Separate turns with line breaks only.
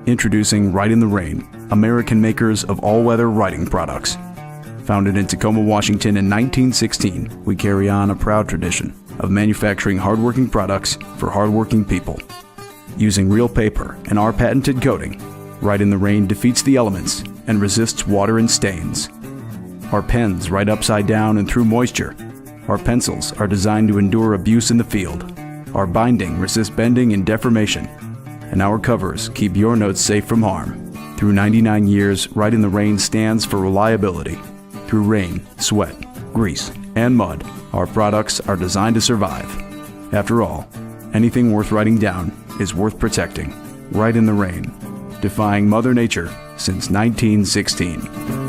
Introducing Rite in the Rain, American makers of all-weather writing products. Founded in Tacoma, Washington in 1916, we carry on a proud tradition of manufacturing hardworking products for hardworking people. Using real paper and our patented coating, Rite in the Rain defeats the elements and resists water and stains. Our pens write upside down and through moisture. Our pencils are designed to endure abuse in the field. Our binding resists bending and deformation. And our covers keep your notes safe from harm. Through 99 years, Rite in the Rain stands for reliability. Through rain, sweat, grease, and mud, our products are designed to survive. After all, anything worth writing down is worth protecting. Rite in the Rain, defying Mother Nature since 1916.